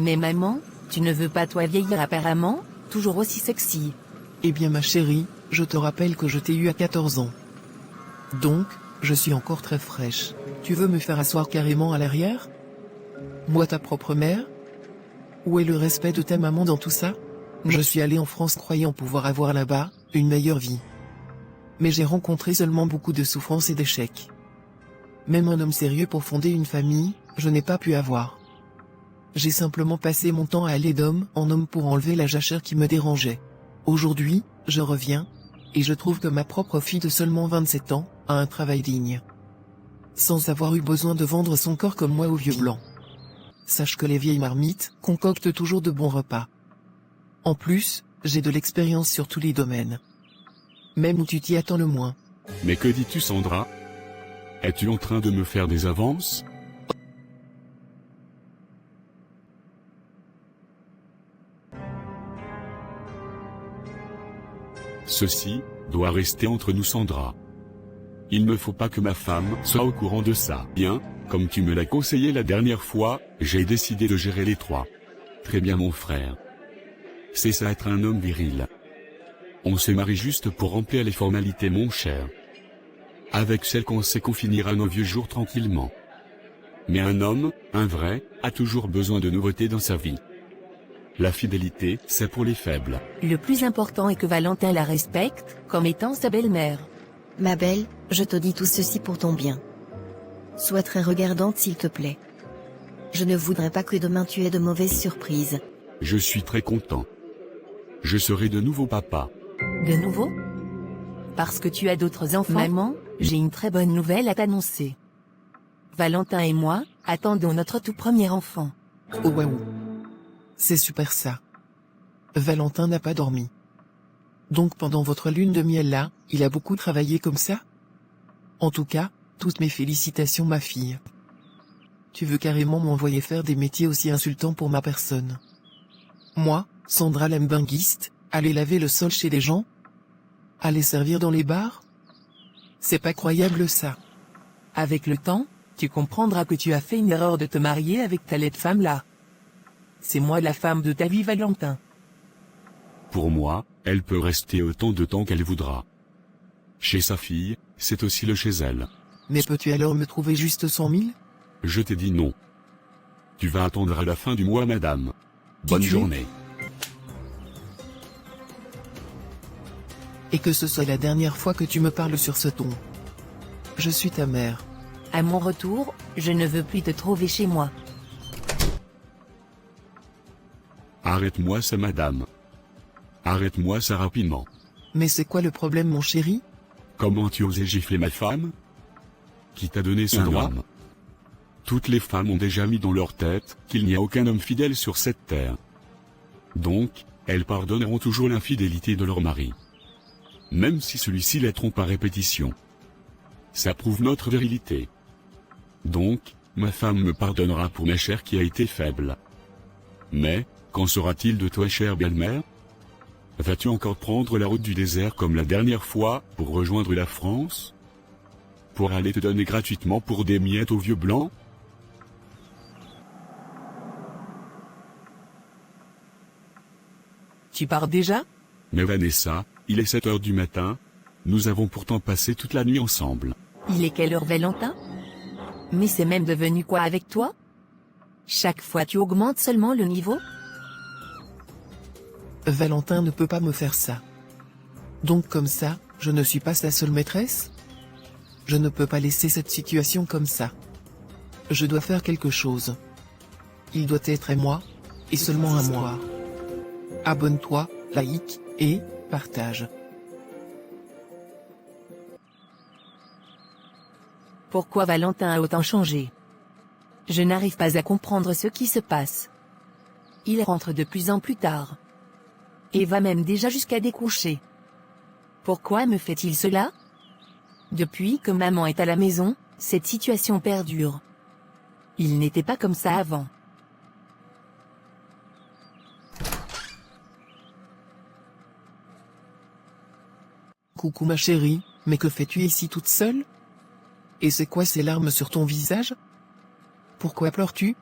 Mais maman, tu ne veux pas toi vieillir apparemment, toujours aussi sexy. Eh bien ma chérie, je te rappelle que je t'ai eu à 14 ans. Donc, je suis encore très fraîche. Tu veux me faire asseoir carrément à l'arrière? Moi ta propre mère? Où est le respect de ta maman dans tout ça? Je suis allé en France croyant pouvoir avoir là-bas, une meilleure vie. Mais j'ai rencontré seulement beaucoup de souffrances et d'échecs. Même un homme sérieux pour fonder une famille, je n'ai pas pu avoir. J'ai simplement passé mon temps à aller d'homme en homme pour enlever la jachère qui me dérangeait. Aujourd'hui, je reviens, et je trouve que ma propre fille de seulement 27 ans, a un travail digne. Sans avoir eu besoin de vendre son corps comme moi aux vieux blancs. Sache que les vieilles marmites concoctent toujours de bons repas. En plus, j'ai de l'expérience sur tous les domaines. Même où tu t'y attends le moins. Mais que dis-tu Sandra? Es-tu en train de me faire des avances? Ceci doit rester entre nous Sandra. Il ne faut pas que ma femme soit au courant de ça. Bien, comme tu me l'as conseillé la dernière fois, j'ai décidé de gérer les trois. Très bien mon frère. C'est ça être un homme viril. On se marie juste pour remplir les formalités mon cher. Avec celle qu'on sait qu'on finira nos vieux jours tranquillement. Mais un homme, un vrai, a toujours besoin de nouveautés dans sa vie. La fidélité, c'est pour les faibles. Le plus important est que Valentin la respecte, comme étant sa belle-mère. Ma belle, je te dis tout ceci pour ton bien. Sois très regardante s'il te plaît. Je ne voudrais pas que demain tu aies de mauvaises surprises. Je suis très content. Je serai de nouveau papa. De nouveau? Parce que tu as d'autres enfants? Maman, j'ai une très bonne nouvelle à t'annoncer. Valentin et moi, attendons notre tout premier enfant. Oh waouh. C'est super ça. Valentin n'a pas dormi. Donc pendant votre lune de miel là, il a beaucoup travaillé comme ça? En tout cas, toutes mes félicitations ma fille. Tu veux carrément m'envoyer faire des métiers aussi insultants pour ma personne? Moi, Sandra l'embinguiste, aller laver le sol chez les gens? Aller servir dans les bars? C'est pas croyable ça. Avec le temps, tu comprendras que tu as fait une erreur de te marier avec ta laide femme là. C'est moi la femme de ta vie Valentin. Pour moi, elle peut rester autant de temps qu'elle voudra. Chez sa fille, c'est aussi le chez elle. Mais peux-tu alors me trouver juste 100 000? Je t'ai dit non. Tu vas attendre à la fin du mois madame. Bonne journée. Et que ce soit la dernière fois que tu me parles sur ce ton. Je suis ta mère. À mon retour, je ne veux plus te trouver chez moi. Arrête-moi ça madame. Arrête-moi ça rapidement. Mais c'est quoi le problème mon chéri? Comment tu osais gifler ma femme? Qui t'a donné ce droit? Toutes les femmes ont déjà mis dans leur tête qu'il n'y a aucun homme fidèle sur cette terre. Donc, elles pardonneront toujours l'infidélité de leur mari. Même si celui-ci les trompe à répétition. Ça prouve notre virilité. Donc, ma femme me pardonnera pour ma chair qui a été faible. Mais, qu'en sera-t-il de toi chère belle-mère? Vas-tu encore prendre la route du désert comme la dernière fois, pour rejoindre la France? Pour aller te donner gratuitement pour des miettes aux vieux blancs? Tu pars déjà? Mais Vanessa, il est 7 heures du matin. Nous avons pourtant passé toute la nuit ensemble. Il est quelle heure Valentin? Mais c'est même devenu quoi avec toi? Chaque fois tu augmentes seulement le niveau? Valentin ne peut pas me faire ça. Donc comme ça, je ne suis pas sa seule maîtresse? Je ne peux pas laisser cette situation comme ça. Je dois faire quelque chose. Il doit être à moi, et seulement à moi. Abonne-toi, like, et partage. Pourquoi Valentin a autant changé? Je n'arrive pas à comprendre ce qui se passe. Il rentre de plus en plus tard. Et va même déjà jusqu'à découcher. Pourquoi me fait-il cela? Depuis que maman est à la maison, cette situation perdure. Il n'était pas comme ça avant. Coucou ma chérie, mais que fais-tu ici toute seule? Et c'est quoi ces larmes sur ton visage? Pourquoi pleures-tu?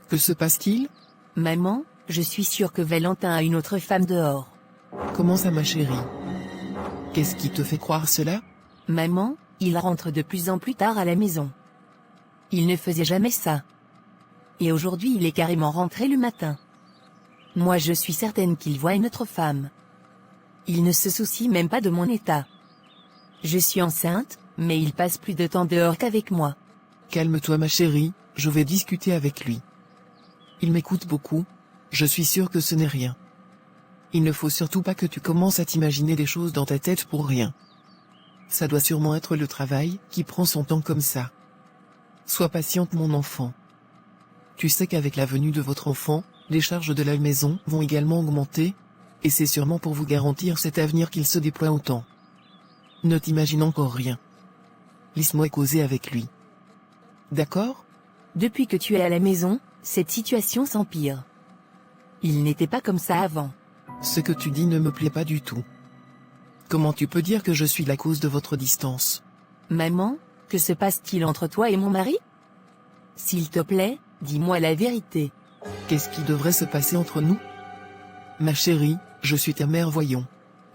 Que se passe-t-il? Maman, je suis sûre que Valentin a une autre femme dehors. Comment ça ma chérie? Qu'est-ce qui te fait croire cela? Maman, il rentre de plus en plus tard à la maison. Il ne faisait jamais ça. Et aujourd'hui il est carrément rentré le matin. Moi je suis certaine qu'il voit une autre femme. Il ne se soucie même pas de mon état. Je suis enceinte, mais il passe plus de temps dehors qu'avec moi. Calme-toi ma chérie, je vais discuter avec lui. Il m'écoute beaucoup, je suis sûre que ce n'est rien. Il ne faut surtout pas que tu commences à t'imaginer des choses dans ta tête pour rien. Ça doit sûrement être le travail qui prend son temps comme ça. Sois patiente mon enfant. Tu sais qu'avec la venue de votre enfant, les charges de la maison vont également augmenter, et c'est sûrement pour vous garantir cet avenir qu'il se déploie autant. Ne t'imagine encore rien. Laisse-moi causer avec lui. D'accord? Depuis que tu es à la maison, cette situation s'empire. Il n'était pas comme ça avant. Ce que tu dis ne me plaît pas du tout. Comment tu peux dire que je suis la cause de votre distance? Maman, que se passe-t-il entre toi et mon mari? S'il te plaît, dis-moi la vérité. Qu'est-ce qui devrait se passer entre nous? Ma chérie, je suis ta mère voyons.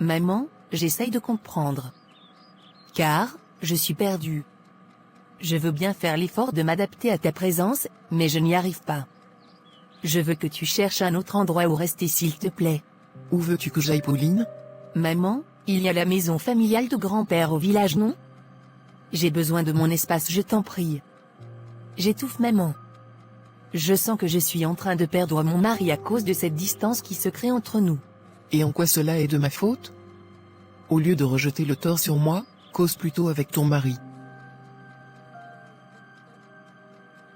Maman, j'essaye de comprendre. Car, je suis perdue. Je veux bien faire l'effort de m'adapter à ta présence, mais je n'y arrive pas. Je veux que tu cherches un autre endroit où rester s'il te plaît. Où veux-tu que j'aille Pauline? Maman, il y a la maison familiale de grand-père au village non? J'ai besoin de mon espace je t'en prie. J'étouffe maman. Je sens que je suis en train de perdre mon mari à cause de cette distance qui se crée entre nous. Et en quoi cela est de ma faute? Au lieu de rejeter le tort sur moi, cause plutôt avec ton mari.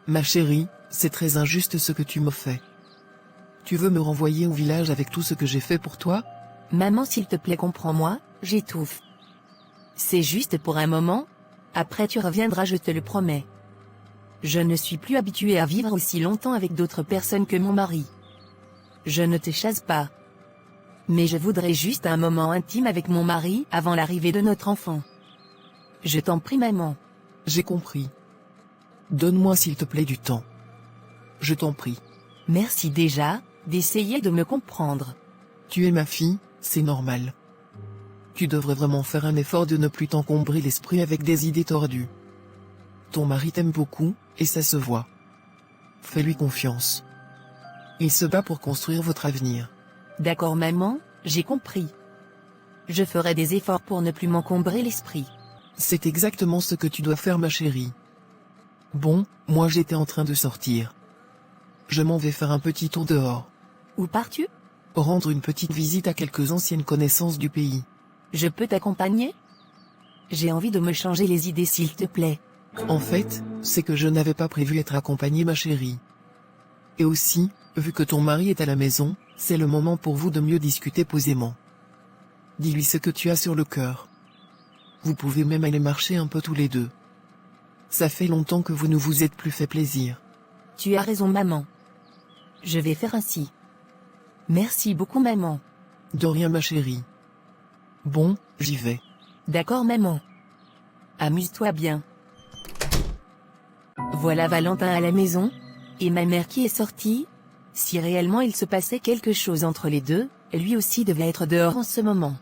Ma chérie, c'est très injuste ce que tu me fais. Tu veux me renvoyer au village avec tout ce que j'ai fait pour toi? Maman s'il te plaît comprends-moi, j'étouffe. C'est juste pour un moment, après tu reviendras je te le promets. Je ne suis plus habituée à vivre aussi longtemps avec d'autres personnes que mon mari. Je ne te chasse pas. Mais je voudrais juste un moment intime avec mon mari avant l'arrivée de notre enfant. Je t'en prie maman. J'ai compris. Donne-moi s'il te plaît du temps. Je t'en prie. Merci déjà, d'essayer de me comprendre. Tu es ma fille, c'est normal. Tu devrais vraiment faire un effort de ne plus t'encombrer l'esprit avec des idées tordues. Ton mari t'aime beaucoup, et ça se voit. Fais-lui confiance. Il se bat pour construire votre avenir. D'accord maman, j'ai compris. Je ferai des efforts pour ne plus m'encombrer l'esprit. C'est exactement ce que tu dois faire ma chérie. Bon, moi j'étais en train de sortir. Je m'en vais faire un petit tour dehors. Où pars-tu? Rendre une petite visite à quelques anciennes connaissances du pays. Je peux t'accompagner? J'ai envie de me changer les idées s'il te plaît. En fait, c'est que je n'avais pas prévu être accompagnée ma chérie. Et aussi, vu que ton mari est à la maison, c'est le moment pour vous de mieux discuter posément. Dis-lui ce que tu as sur le cœur. Vous pouvez même aller marcher un peu tous les deux. Ça fait longtemps que vous ne vous êtes plus fait plaisir. Tu as raison maman. Je vais faire ainsi. Merci beaucoup maman. De rien ma chérie. Bon, j'y vais. D'accord maman. Amuse-toi bien. Voilà Valentin à la maison, et ma mère qui est sortie. Si réellement il se passait quelque chose entre les deux, lui aussi devait être dehors en ce moment.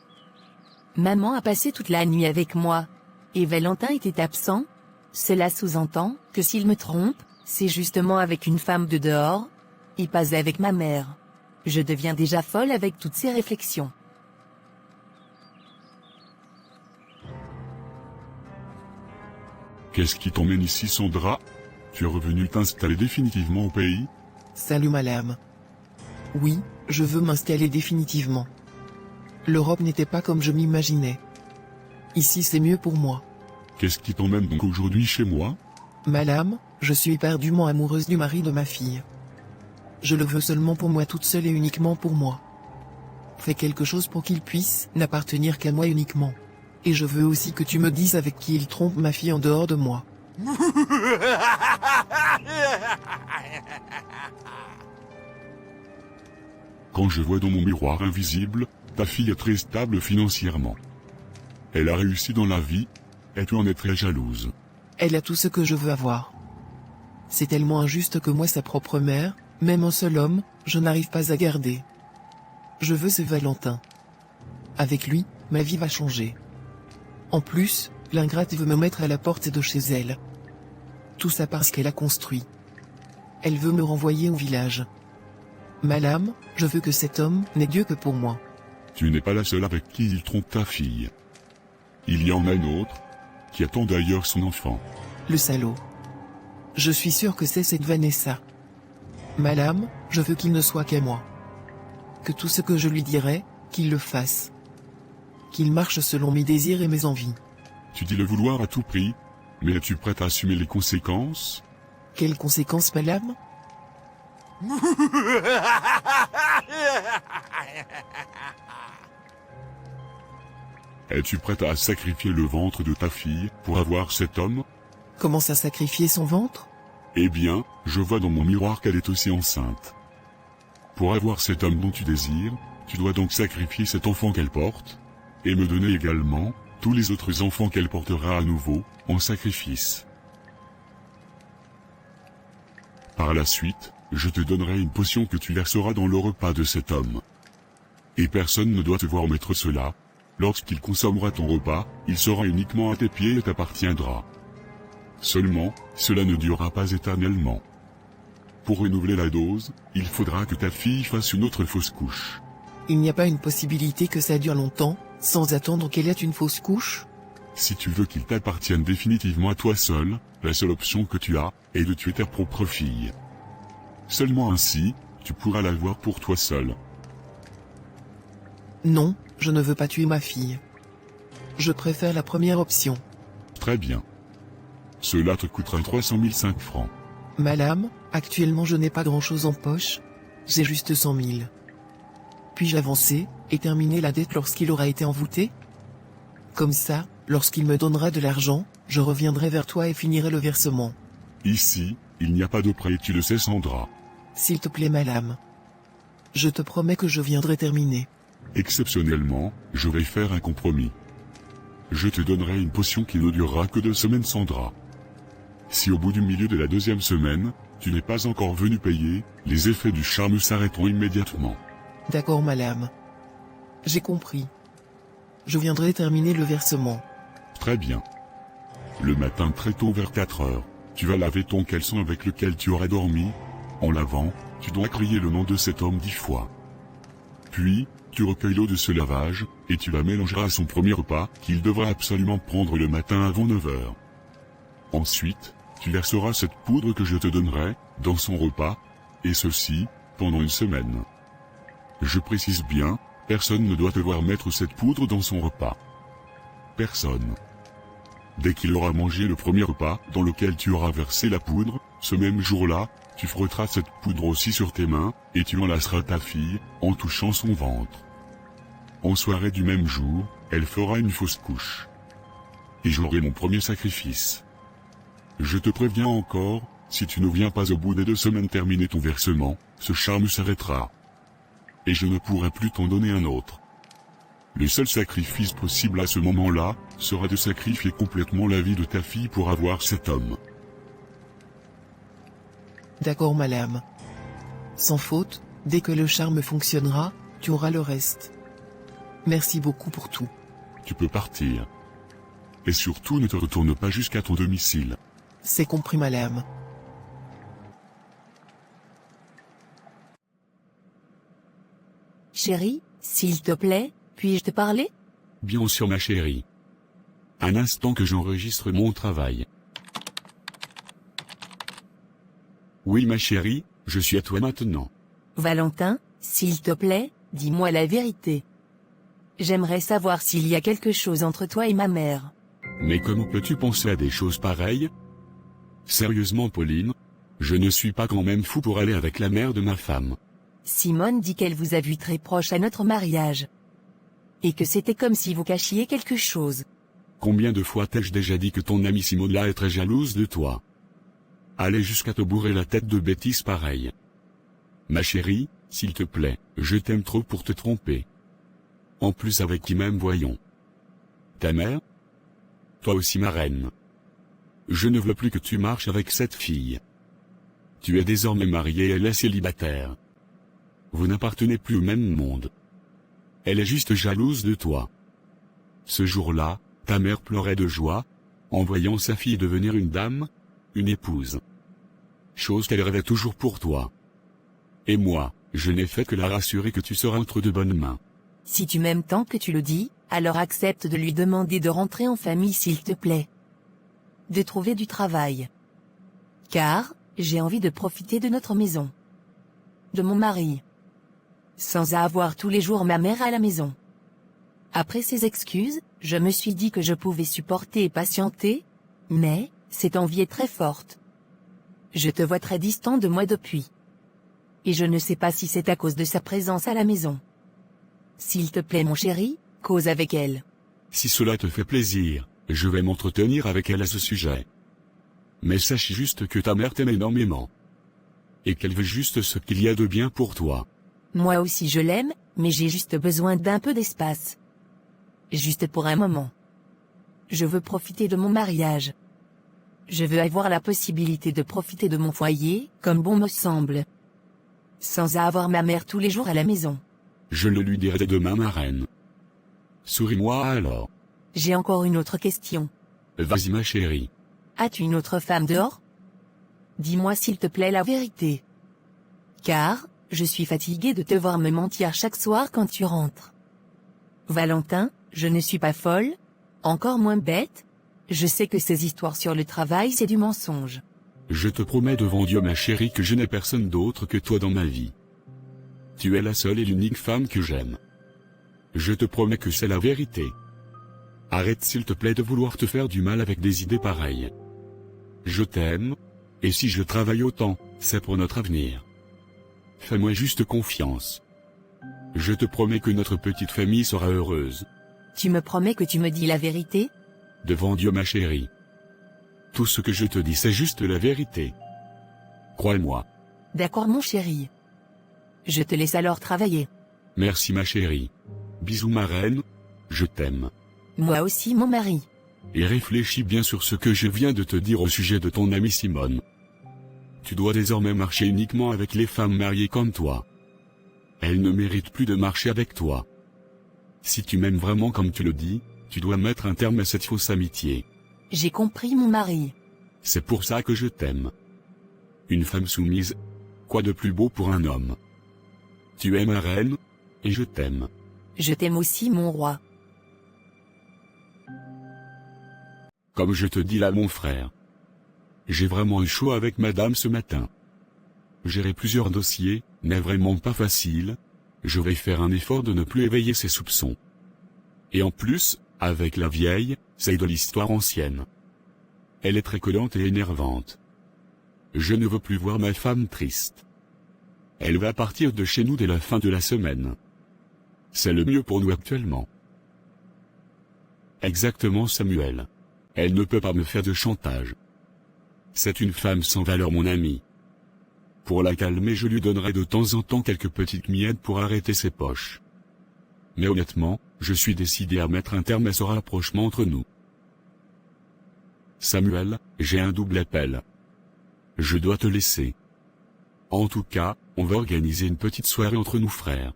Maman a passé toute la nuit avec moi, et Valentin était absent. Cela sous-entend que s'il me trompe, c'est justement avec une femme de dehors, et pas avec ma mère. Je deviens déjà folle avec toutes ces réflexions. Qu'est-ce qui t'emmène ici Sandra? Tu es revenu t'installer définitivement au pays? Salut madame. Oui, je veux m'installer définitivement. L'Europe n'était pas comme je m'imaginais. Ici c'est mieux pour moi. Qu'est-ce qui t'emmène donc aujourd'hui chez moi? Madame, je suis éperdument amoureuse du mari de ma fille. Je le veux seulement pour moi toute seule et uniquement pour moi. Fais quelque chose pour qu'il puisse n'appartenir qu'à moi uniquement. Et je veux aussi que tu me dises avec qui il trompe ma fille en dehors de moi. Quand je vois dans mon miroir invisible, ta fille est très stable financièrement. Elle a réussi dans la vie, et tu en es très jalouse. Elle a tout ce que je veux avoir. C'est tellement injuste que moi sa propre mère, Même un seul homme, je n'arrive pas à garder. Je veux ce Valentin. Avec lui, ma vie va changer. En plus, l'ingrate veut me mettre à la porte de chez elle. Tout ça parce qu'elle a construit. Elle veut me renvoyer au village. Madame, je veux que cet homme n'ait Dieu que pour moi. Tu n'es pas la seule avec qui il trompe ta fille. Il y en a une autre, qui attend d'ailleurs son enfant. Le salaud. Je suis sûr que c'est cette Vanessa. Madame, je veux qu'il ne soit qu'à moi. Que tout ce que je lui dirai, qu'il le fasse. Qu'il marche selon mes désirs et mes envies. Tu dis le vouloir à tout prix, mais es-tu prête à assumer les conséquences? Quelles conséquences, madame? Es-tu prête à sacrifier le ventre de ta fille pour avoir cet homme? Comment ça sacrifier son ventre? Eh bien, je vois dans mon miroir qu'elle est aussi enceinte. Pour avoir cet homme dont tu désires, tu dois donc sacrifier cet enfant qu'elle porte, et me donner également tous les autres enfants qu'elle portera à nouveau, en sacrifice. Par la suite, je te donnerai une potion que tu verseras dans le repas de cet homme. Et personne ne doit te voir mettre cela. Lorsqu'il consommera ton repas, il sera uniquement à tes pieds et t'appartiendra. Seulement, cela ne durera pas éternellement. Pour renouveler la dose, il faudra que ta fille fasse une autre fausse couche. Il n'y a pas une possibilité que ça dure longtemps, sans attendre qu'elle ait une fausse couche? Si tu veux qu'il t'appartienne définitivement à toi seul, la seule option que tu as est de tuer ta propre fille. Seulement ainsi, tu pourras l'avoir pour toi seul. Non, je ne veux pas tuer ma fille. Je préfère la première option. Très bien. Cela te coûtera 305 francs. Madame, actuellement je n'ai pas grand-chose en poche. J'ai juste 100 000. Puis-je avancer, et terminer la dette lorsqu'il aura été envoûté? Comme ça, lorsqu'il me donnera de l'argent, je reviendrai vers toi et finirai le versement. Ici, il n'y a pas de prêt, tu le sais, Sandra. S'il te plaît, madame. Je te promets que je viendrai terminer. Exceptionnellement, je vais faire un compromis. Je te donnerai une potion qui ne durera que 2 semaines, Sandra. Si au bout du milieu de la 2e semaine, tu n'es pas encore venu payer, les effets du charme s'arrêteront immédiatement. D'accord, madame. J'ai compris. Je viendrai terminer le versement. Très bien. Le matin très tôt vers 4 heures, tu vas laver ton caleçon avec lequel tu auras dormi. En lavant, tu dois crier le nom de cet homme 10 fois. Puis, tu recueilles l'eau de ce lavage, et tu la mélangeras à son premier repas, qu'il devra absolument prendre le matin avant 9 heures. Ensuite, tu verseras cette poudre que je te donnerai, dans son repas, et ceci, pendant 1 semaine. Je précise bien, personne ne doit te voir mettre cette poudre dans son repas. Personne. Dès qu'il aura mangé le premier repas, dans lequel tu auras versé la poudre, ce même jour-là, tu frotteras cette poudre aussi sur tes mains, et tu enlaceras ta fille, en touchant son ventre. En soirée du même jour, elle fera une fausse couche. Et j'aurai mon premier sacrifice. Je te préviens encore, si tu ne viens pas au bout des 2 semaines terminer ton versement, ce charme s'arrêtera. Et je ne pourrai plus t'en donner un autre. Le seul sacrifice possible à ce moment-là, sera de sacrifier complètement la vie de ta fille pour avoir cet homme. D'accord, madame. Sans faute, dès que le charme fonctionnera, tu auras le reste. Merci beaucoup pour tout. Tu peux partir. Et surtout ne te retourne pas jusqu'à ton domicile. C'est compris, madame. Chérie, s'il te plaît, puis-je te parler? Bien sûr, ma chérie. Un instant que j'enregistre mon travail. Oui, ma chérie, je suis à toi maintenant. Valentin, s'il te plaît, dis-moi la vérité. J'aimerais savoir s'il y a quelque chose entre toi et ma mère. Mais comment peux-tu penser à des choses pareilles? Sérieusement, Pauline, je ne suis pas quand même fou pour aller avec la mère de ma femme. Simone dit qu'elle vous a vu très proche à notre mariage. Et que c'était comme si vous cachiez quelque chose. Combien de fois t'ai-je déjà dit que ton amie Simone-là est très jalouse de toi? Allez jusqu'à te bourrer la tête de bêtises pareilles. Ma chérie, s'il te plaît, je t'aime trop pour te tromper. En plus avec qui même, voyons? Ta mère? Toi aussi, ma reine. Je ne veux plus que tu marches avec cette fille. Tu es désormais marié et elle est célibataire. Vous n'appartenez plus au même monde. Elle est juste jalouse de toi. Ce jour-là, ta mère pleurait de joie, en voyant sa fille devenir une dame, une épouse. Chose qu'elle rêvait toujours pour toi. Et moi, je n'ai fait que la rassurer que tu seras entre de bonnes mains. Si tu m'aimes tant que tu le dis, alors accepte de lui demander de rentrer en famille s'il te plaît. De trouver du travail. Car, j'ai envie de profiter de notre maison. De mon mari. Sans avoir tous les jours ma mère à la maison. Après ces excuses, je me suis dit que je pouvais supporter et patienter, mais, cette envie est très forte. Je te vois très distant de moi depuis. Et je ne sais pas si c'est à cause de sa présence à la maison. S'il te plaît mon chéri, cause avec elle. Si cela te fait plaisir, je vais m'entretenir avec elle à ce sujet. Mais sache juste que ta mère t'aime énormément. Et qu'elle veut juste ce qu'il y a de bien pour toi. Moi aussi je l'aime, mais j'ai juste besoin d'un peu d'espace. Juste pour un moment. Je veux profiter de mon mariage. Je veux avoir la possibilité de profiter de mon foyer, comme bon me semble. Sans avoir ma mère tous les jours à la maison. Je le lui dirai dès demain, ma reine. Souris-moi alors. J'ai encore une autre question. Vas-y ma chérie. As-tu une autre femme dehors? Dis-moi s'il te plaît la vérité. Car, je suis fatiguée de te voir me mentir chaque soir quand tu rentres. Valentin, je ne suis pas folle, encore moins bête. Je sais que ces histoires sur le travail c'est du mensonge. Je te promets devant Dieu ma chérie que je n'ai personne d'autre que toi dans ma vie. Tu es la seule et l'unique femme que j'aime. Je te promets que c'est la vérité. Arrête s'il te plaît de vouloir te faire du mal avec des idées pareilles. Je t'aime, et si je travaille autant, c'est pour notre avenir. Fais-moi juste confiance. Je te promets que notre petite famille sera heureuse. Tu me promets que tu me dis la vérité? Devant Dieu ma chérie. Tout ce que je te dis c'est juste la vérité. Crois-moi. D'accord mon chéri. Je te laisse alors travailler. Merci ma chérie. Bisous ma reine, je t'aime. Moi aussi mon mari. Et réfléchis bien sur ce que je viens de te dire au sujet de ton amie Simone. Tu dois désormais marcher uniquement avec les femmes mariées comme toi. Elles ne méritent plus de marcher avec toi. Si tu m'aimes vraiment comme tu le dis, tu dois mettre un terme à cette fausse amitié. J'ai compris mon mari. C'est pour ça que je t'aime. Une femme soumise, quoi de plus beau pour un homme? Tu es ma reine, et je t'aime. Je t'aime aussi mon roi. Comme je te dis là mon frère. J'ai vraiment eu chaud avec madame ce matin. Gérer plusieurs dossiers, n'est vraiment pas facile. Je vais faire un effort de ne plus éveiller ses soupçons. Et en plus, avec la vieille, c'est de l'histoire ancienne. Elle est très collante et énervante. Je ne veux plus voir ma femme triste. Elle va partir de chez nous dès la fin de la semaine. C'est le mieux pour nous actuellement. Exactement Samuel. Elle ne peut pas me faire de chantage. C'est une femme sans valeur mon ami. Pour la calmer je lui donnerai de temps en temps quelques petites miettes pour arrêter ses poches. Mais honnêtement, je suis décidé à mettre un terme à ce rapprochement entre nous. Samuel, j'ai un double appel. Je dois te laisser. En tout cas, on va organiser une petite soirée entre nous frères.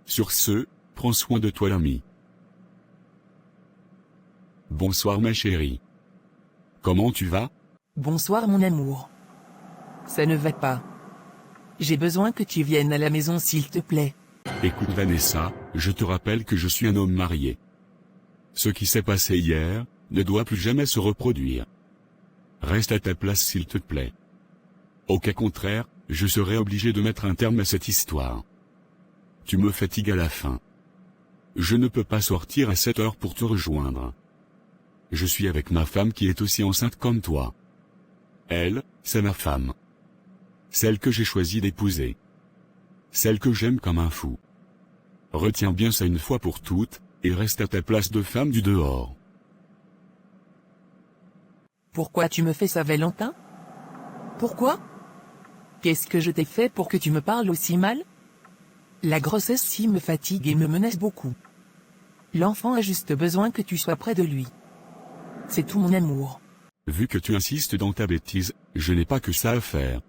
Sur ce, prends soin de toi l'ami. Bonsoir ma chérie. Comment tu vas? Bonsoir mon amour. Ça ne va pas. J'ai besoin que tu viennes à la maison s'il te plaît. Écoute Vanessa, je te rappelle que je suis un homme marié. Ce qui s'est passé hier, ne doit plus jamais se reproduire. Reste à ta place s'il te plaît. Au cas contraire, je serai obligé de mettre un terme à cette histoire. Tu me fatigues à la fin. Je ne peux pas sortir à 7 heures pour te rejoindre. Je suis avec ma femme qui est aussi enceinte comme toi. Elle, c'est ma femme. Celle que j'ai choisi d'épouser. Celle que j'aime comme un fou. Retiens bien ça une fois pour toutes, et reste à ta place de femme du dehors. Pourquoi tu me fais ça Valentin? Pourquoi? Qu'est-ce que je t'ai fait pour que tu me parles aussi mal? La grossesse-ci me fatigue et me menace beaucoup. L'enfant a juste besoin que tu sois près de lui. C'est tout mon amour. Vu que tu insistes dans ta bêtise, je n'ai pas que ça à faire.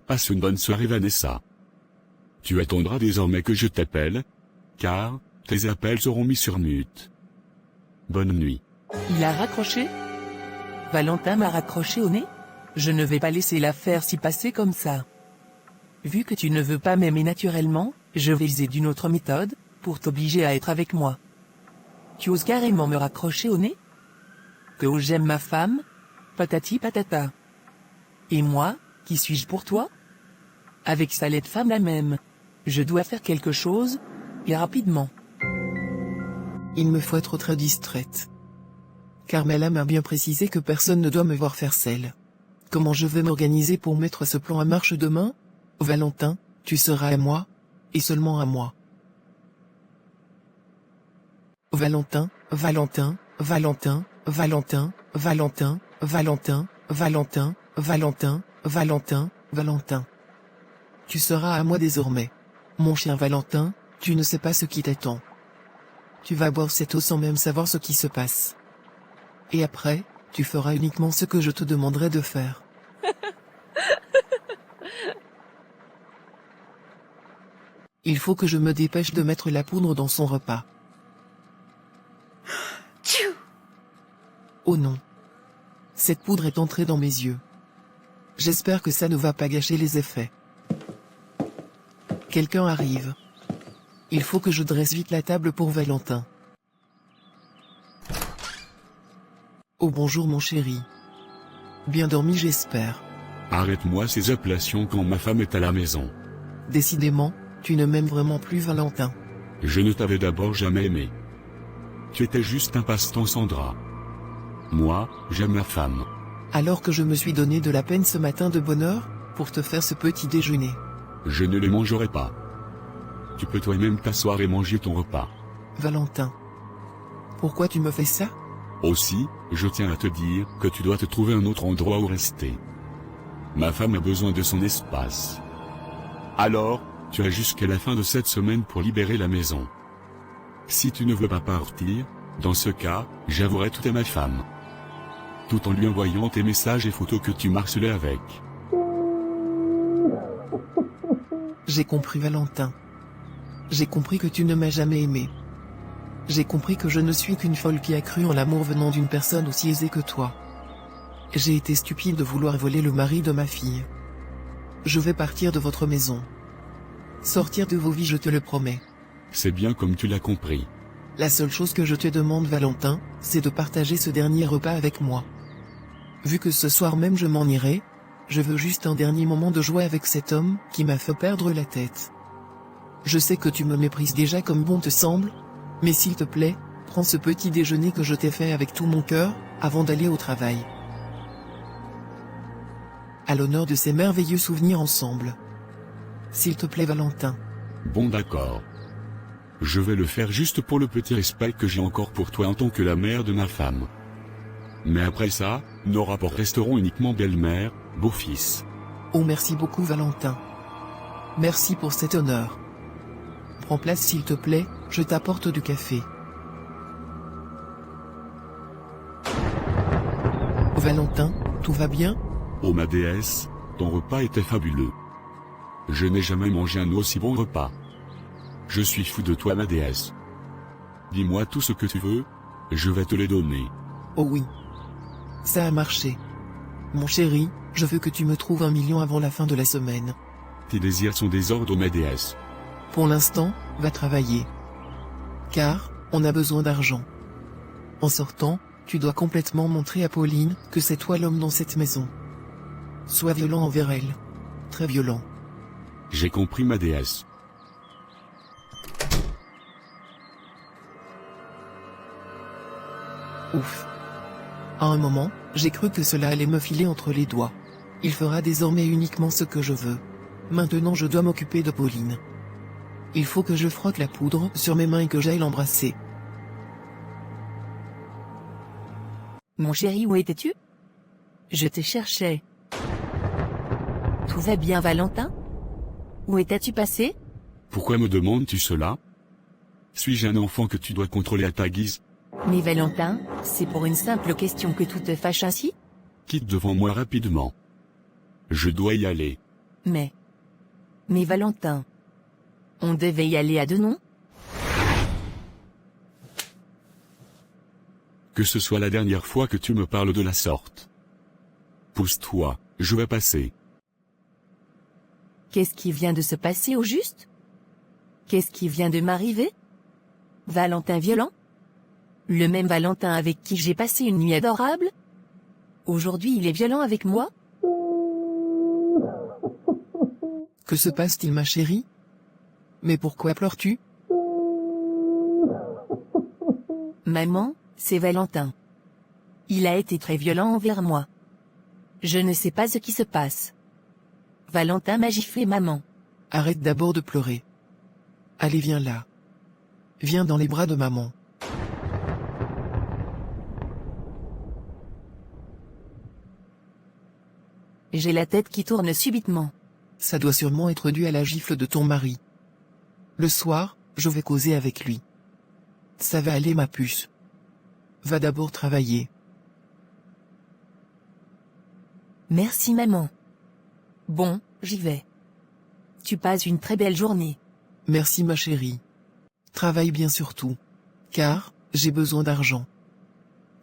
Passe une bonne soirée Vanessa. Tu attendras désormais que je t'appelle, car tes appels seront mis sur mute. Bonne nuit. Il a raccroché? Valentin m'a raccroché au nez? Je ne vais pas laisser l'affaire s'y passer comme ça. Vu que tu ne veux pas m'aimer naturellement, je vais user d'une autre méthode, pour t'obliger à être avec moi. Tu oses carrément me raccrocher au nez? Que j'aime ma femme? Patati patata. Et moi, qui suis-je pour toi? Avec sa laide femme la même. Je dois faire quelque chose, et rapidement. Il me faut être très distraite. Carmela m'a bien précisé que personne ne doit me voir faire celle. Comment je vais m'organiser pour mettre ce plan en marche demain? Valentin, tu seras à moi, et seulement à moi. Valentin, Valentin, Valentin, Valentin, Valentin, Valentin, Valentin, Valentin, Valentin, Valentin. Tu seras à moi désormais. Mon chien Valentin, tu ne sais pas ce qui t'attend. Tu vas boire cette eau sans même savoir ce qui se passe. Et après, tu feras uniquement ce que je te demanderai de faire. Il faut que je me dépêche de mettre la poudre dans son repas. Oh non. Cette poudre est entrée dans mes yeux. J'espère que ça ne va pas gâcher les effets. Quelqu'un arrive. Il faut que je dresse vite la table pour Valentin. Oh bonjour mon chéri. Bien dormi j'espère. Arrête-moi ces appellations quand ma femme est à la maison. Décidément, tu ne m'aimes vraiment plus Valentin. Je ne t'avais d'abord jamais aimé. Tu étais juste un passe-temps Sandra. Moi, j'aime ma femme. Alors que je me suis donné de la peine ce matin de bonne heure, pour te faire ce petit déjeuner. Je ne les mangerai pas. Tu peux toi-même t'asseoir et manger ton repas. Valentin. Pourquoi tu me fais ça? Aussi, je tiens à te dire que tu dois te trouver un autre endroit où rester. Ma femme a besoin de son espace. Alors, tu as jusqu'à la fin de cette semaine pour libérer la maison. Si tu ne veux pas partir, dans ce cas, j'avouerai tout à ma femme. Tout en lui envoyant tes messages et photos que tu marcelais avec. J'ai compris Valentin. J'ai compris que tu ne m'as jamais aimé. J'ai compris que je ne suis qu'une folle qui a cru en l'amour venant d'une personne aussi aisée que toi. J'ai été stupide de vouloir voler le mari de ma fille. Je vais partir de votre maison. Sortir de vos vies, je te le promets. C'est bien comme tu l'as compris. La seule chose que je te demande Valentin, c'est de partager ce dernier repas avec moi. Vu que ce soir même je m'en irai, je veux juste un dernier moment de joie avec cet homme qui m'a fait perdre la tête. Je sais que tu me méprises déjà comme bon te semble, mais s'il te plaît, prends ce petit déjeuner que je t'ai fait avec tout mon cœur, avant d'aller au travail. À l'honneur de ces merveilleux souvenirs ensemble. S'il te plaît Valentin. Bon d'accord. Je vais le faire juste pour le petit respect que j'ai encore pour toi en tant que la mère de ma femme. Mais après ça, nos rapports resteront uniquement belle-mère, beau-fils. Oh merci beaucoup Valentin. Merci pour cet honneur. Prends place s'il te plaît, je t'apporte du café. Valentin, tout va bien? Oh ma déesse, ton repas était fabuleux. Je n'ai jamais mangé un aussi bon repas. Je suis fou de toi ma déesse. Dis-moi tout ce que tu veux, je vais te les donner. Oh oui. Ça a marché. Mon chéri, je veux que tu me trouves 1 million avant la fin de la semaine. Tes désirs sont des ordres ma déesse. Pour l'instant, va travailler. Car, on a besoin d'argent. En sortant, tu dois complètement montrer à Pauline que c'est toi l'homme dans cette maison. Sois violent envers elle. Très violent. J'ai compris ma déesse. Ouf. À un moment, j'ai cru que cela allait me filer entre les doigts. Il fera désormais uniquement ce que je veux. Maintenant je dois m'occuper de Pauline. Il faut que je frotte la poudre sur mes mains et que j'aille l'embrasser. Mon chéri, où étais-tu? Je te cherchais. Tout va bien Valentin? Où étais-tu passé? Pourquoi me demandes-tu cela? Suis-je un enfant que tu dois contrôler à ta guise? Mais Valentin, c'est pour une simple question que tout te fâche ainsi? Quitte devant moi rapidement. Je dois y aller. Mais Valentin. On devait y aller à deux, non? Que ce soit la dernière fois que tu me parles de la sorte. Pousse-toi, je vais passer. Qu'est-ce qui vient de se passer au juste? Qu'est-ce qui vient de m'arriver? Valentin violent? Le même Valentin avec qui j'ai passé une nuit adorable? Aujourd'hui il est violent avec moi? Que se passe-t-il, ma chérie? Mais pourquoi pleures-tu? Maman, c'est Valentin. Il a été très violent envers moi. Je ne sais pas ce qui se passe. Valentin m'a giflé, maman. Arrête d'abord de pleurer. Allez, viens là. Viens dans les bras de maman. J'ai la tête qui tourne subitement. Ça doit sûrement être dû à la gifle de ton mari. Le soir, je vais causer avec lui. Ça va aller, ma puce. Va d'abord travailler. Merci, maman. Bon, j'y vais. Tu passes une très belle journée. Merci, ma chérie. Travaille bien surtout. Car, j'ai besoin d'argent.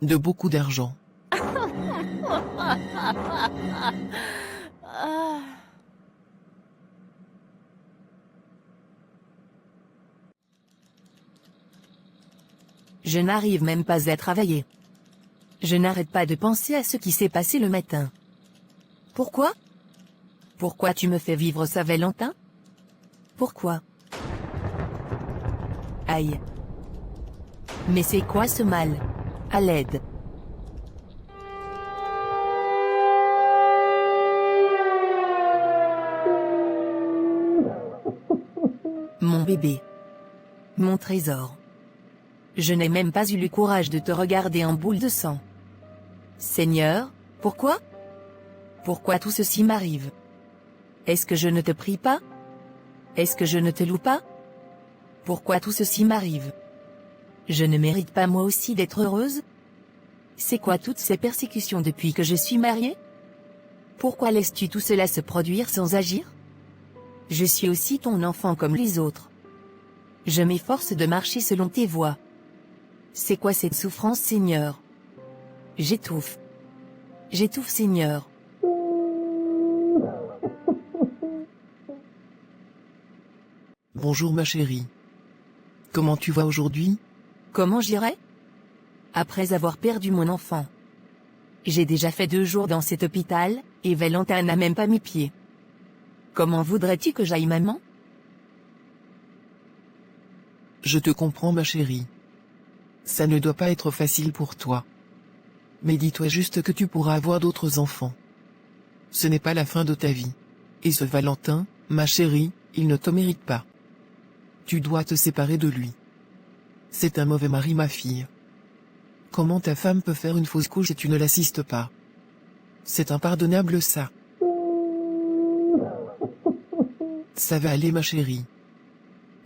De beaucoup d'argent. Je n'arrive même pas à travailler. Je n'arrête pas de penser à ce qui s'est passé le matin. Pourquoi? Pourquoi tu me fais vivre ça, Valentin? Pourquoi? Aïe. Mais c'est quoi ce mal? À l'aide. Mon bébé. Mon trésor. Je n'ai même pas eu le courage de te regarder en boule de sang. Seigneur, pourquoi? Pourquoi tout ceci m'arrive? Est-ce que je ne te prie pas? Est-ce que je ne te loue pas? Pourquoi tout ceci m'arrive? Je ne mérite pas moi aussi d'être heureuse? C'est quoi toutes ces persécutions depuis que je suis mariée? Pourquoi laisses-tu tout cela se produire sans agir? Je suis aussi ton enfant comme les autres. Je m'efforce de marcher selon tes voies. C'est quoi cette souffrance, Seigneur? J'étouffe. J'étouffe, Seigneur. Bonjour, ma chérie. Comment tu vas aujourd'hui? Comment j'irai? Après avoir perdu mon enfant. J'ai déjà fait 2 jours dans cet hôpital, et Valentin n'a même pas mis pied. Comment voudrais-tu que j'aille, maman? Je te comprends, ma chérie. Ça ne doit pas être facile pour toi. Mais dis-toi juste que tu pourras avoir d'autres enfants. Ce n'est pas la fin de ta vie. Et ce Valentin, ma chérie, il ne te mérite pas. Tu dois te séparer de lui. C'est un mauvais mari, ma fille. Comment ta femme peut faire une fausse couche et tu ne l'assistes pas? C'est impardonnable, ça. Ça va aller, ma chérie.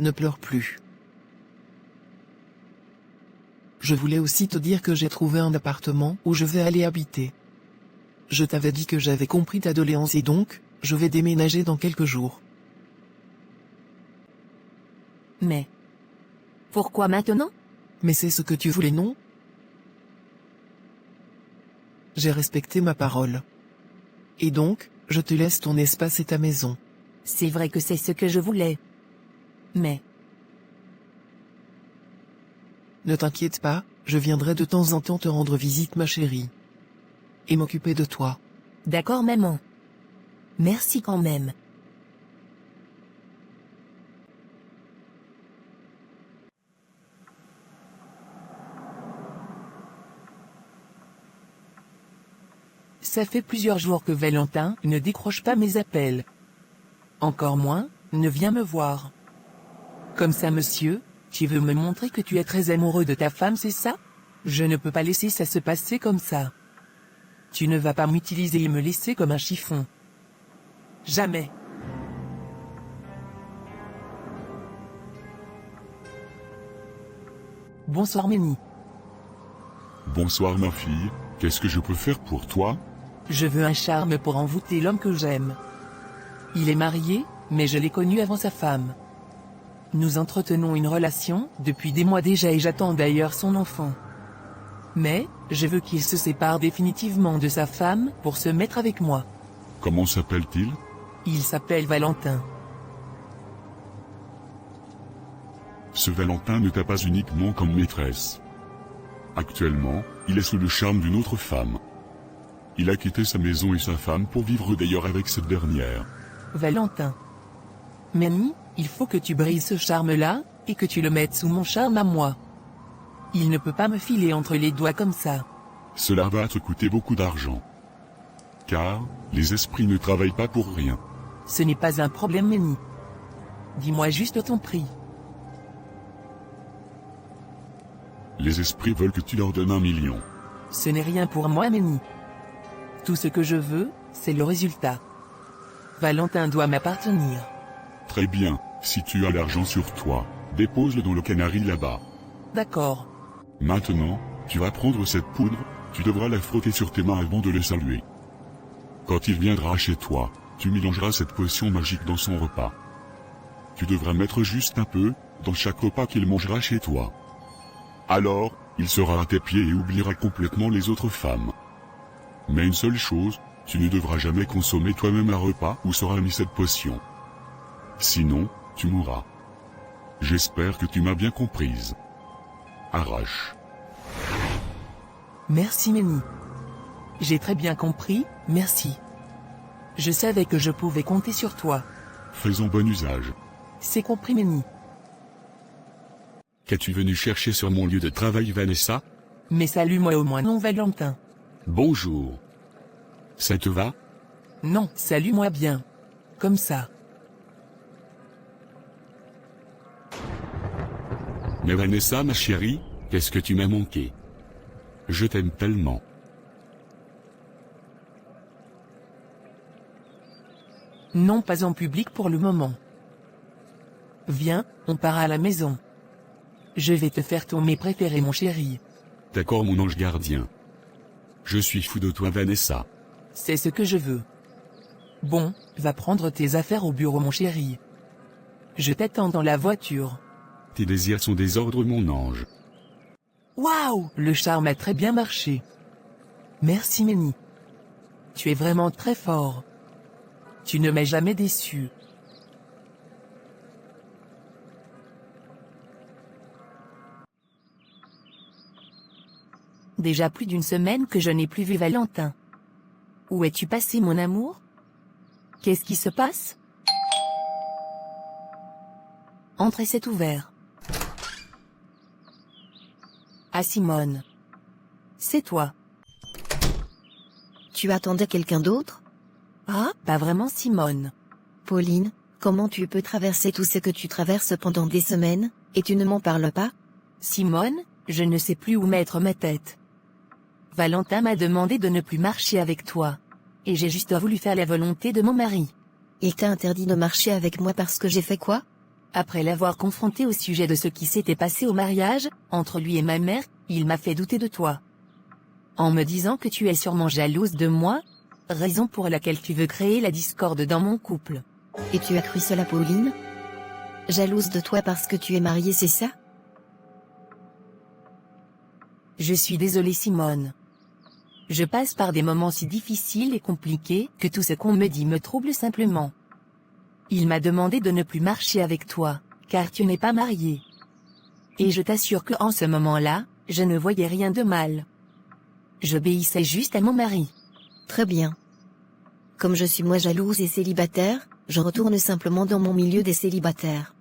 Ne pleure plus. Je voulais aussi te dire que j'ai trouvé un appartement où je vais aller habiter. Je t'avais dit que j'avais compris ta doléance et donc, je vais déménager dans quelques jours. Mais pourquoi maintenant? Mais c'est ce que tu voulais, non? J'ai respecté ma parole. Et donc, je te laisse ton espace et ta maison. C'est vrai que c'est ce que je voulais. Mais ne t'inquiète pas, je viendrai de temps en temps te rendre visite, ma chérie. Et m'occuper de toi. D'accord, maman. Merci quand même. Ça fait plusieurs jours que Valentin ne décroche pas mes appels. Encore moins, ne vient me voir. Comme ça, monsieur, tu veux me montrer que tu es très amoureux de ta femme, c'est ça? Je ne peux pas laisser ça se passer comme ça. Tu ne vas pas m'utiliser et me laisser comme un chiffon. Jamais. Bonsoir, Ménie. Bonsoir ma fille, qu'est-ce que je peux faire pour toi? Je veux un charme pour envoûter l'homme que j'aime. Il est marié, mais je l'ai connu avant sa femme. Nous entretenons une relation depuis des mois déjà et j'attends d'ailleurs son enfant. Mais, je veux qu'il se sépare définitivement de sa femme pour se mettre avec moi. Comment s'appelle-t-il? Il s'appelle Valentin. Ce Valentin ne t'a pas uniquement comme maîtresse. Actuellement, il est sous le charme d'une autre femme. Il a quitté sa maison et sa femme pour vivre d'ailleurs avec cette dernière. Valentin. Manny, il faut que tu brises ce charme-là, et que tu le mettes sous mon charme à moi. Il ne peut pas me filer entre les doigts comme ça. Cela va te coûter beaucoup d'argent. Car, les esprits ne travaillent pas pour rien. Ce n'est pas un problème, Manny. Dis-moi juste ton prix. Les esprits veulent que tu leur donnes 1 million. Ce n'est rien pour moi, Manny. Tout ce que je veux, c'est le résultat. Valentin doit m'appartenir. Très bien, si tu as l'argent sur toi, dépose-le dans le canari là-bas. D'accord. Maintenant, tu vas prendre cette poudre, tu devras la frotter sur tes mains avant de le saluer. Quand il viendra chez toi, tu mélangeras cette potion magique dans son repas. Tu devras mettre juste un peu, dans chaque repas qu'il mangera chez toi. Alors, il sera à tes pieds et oubliera complètement les autres femmes. Mais une seule chose, tu ne devras jamais consommer toi-même un repas où sera mis cette potion. Sinon, tu mourras. J'espère que tu m'as bien comprise. Arrache. Merci, Manny. J'ai très bien compris, merci. Je savais que je pouvais compter sur toi. Fais-en bon usage. C'est compris, Manny. Qu'as-tu venu chercher sur mon lieu de travail, Vanessa? Mais salue-moi au moins, non, Valentin. Bonjour. Ça te va? Non, salue-moi bien. Comme ça. Mais Vanessa, ma chérie, qu'est-ce que tu m'as manqué? Je t'aime tellement. Non, pas en public pour le moment. Viens, on part à la maison. Je vais te faire ton mets préféré, mon chéri. D'accord, mon ange gardien. Je suis fou de toi, Vanessa. C'est ce que je veux. Bon, va prendre tes affaires au bureau, mon chéri. Je t'attends dans la voiture. Tes désirs sont des ordres, mon ange. Waouh, le charme a très bien marché. Merci, Manny. Tu es vraiment très fort. Tu ne m'as jamais déçu. Déjà plus d'1 semaine que je n'ai plus vu Valentin. Où es-tu passé, mon amour? Qu'est-ce qui se passe? Entrez, c'est ouvert. Ah, Simone. C'est toi. Tu attendais quelqu'un d'autre? Ah, pas vraiment, Simone. Pauline, comment tu peux traverser tout ce que tu traverses pendant des semaines, et tu ne m'en parles pas? Simone, je ne sais plus où mettre ma tête. Valentin m'a demandé de ne plus marcher avec toi. Et j'ai juste voulu faire la volonté de mon mari. Il t'a interdit de marcher avec moi parce que j'ai fait quoi? Après l'avoir confronté au sujet de ce qui s'était passé au mariage, entre lui et ma mère, il m'a fait douter de toi. En me disant que tu es sûrement jalouse de moi, raison pour laquelle tu veux créer la discorde dans mon couple. Et tu as cru cela, Pauline? Jalouse de toi parce que tu es mariée, c'est ça? Je suis désolée, Simone. Je passe par des moments si difficiles et compliqués que tout ce qu'on me dit me trouble simplement. Il m'a demandé de ne plus marcher avec toi, car tu n'es pas mariée. Et je t'assure que en ce moment-là, je ne voyais rien de mal. J'obéissais juste à mon mari. Très bien. Comme je suis moi jalouse et célibataire, je retourne simplement dans mon milieu des célibataires.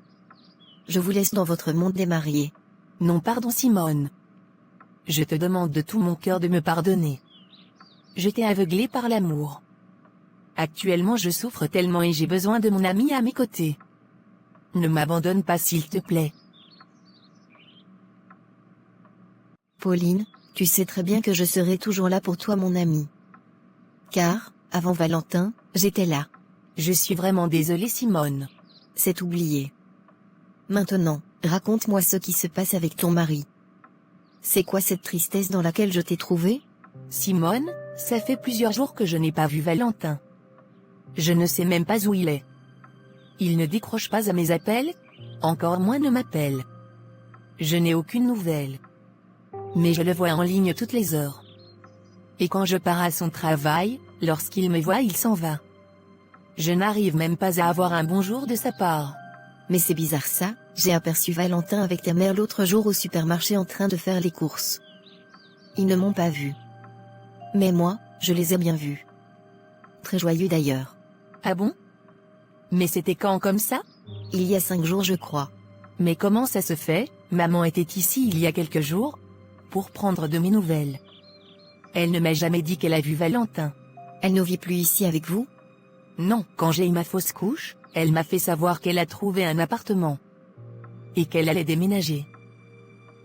Je vous laisse dans votre monde des mariés. Non, pardon, Simone. Je te demande de tout mon cœur de me pardonner. Je t'ai aveuglé par l'amour. Actuellement je souffre tellement et j'ai besoin de mon ami à mes côtés. Ne m'abandonne pas, s'il te plaît. Pauline, tu sais très bien que je serai toujours là pour toi, mon ami. Car, avant Valentin, j'étais là. Je suis vraiment désolée, Simone. C'est oublié. Maintenant, raconte-moi ce qui se passe avec ton mari. C'est quoi cette tristesse dans laquelle je t'ai trouvé? Simone, ça fait plusieurs jours que je n'ai pas vu Valentin. Je ne sais même pas où il est. Il ne décroche pas à mes appels, encore moins ne m'appelle. Je n'ai aucune nouvelle. Mais je le vois en ligne toutes les heures. Et quand je pars à son travail, lorsqu'il me voit il s'en va. Je n'arrive même pas à avoir un bonjour de sa part. Mais c'est bizarre ça, j'ai aperçu Valentin avec ta mère l'autre jour au supermarché en train de faire les courses. Ils ne m'ont pas vu. Mais moi, je les ai bien vus. Très joyeux d'ailleurs. Ah bon? Mais c'était quand comme ça? Il y a 5 jours je crois. Mais comment ça se fait? Maman était ici il y a quelques jours, pour prendre de mes nouvelles. Elle ne m'a jamais dit qu'elle a vu Valentin. Elle ne vit plus ici avec vous? Non, quand j'ai eu ma fausse couche, elle m'a fait savoir qu'elle a trouvé un appartement. Et qu'elle allait déménager.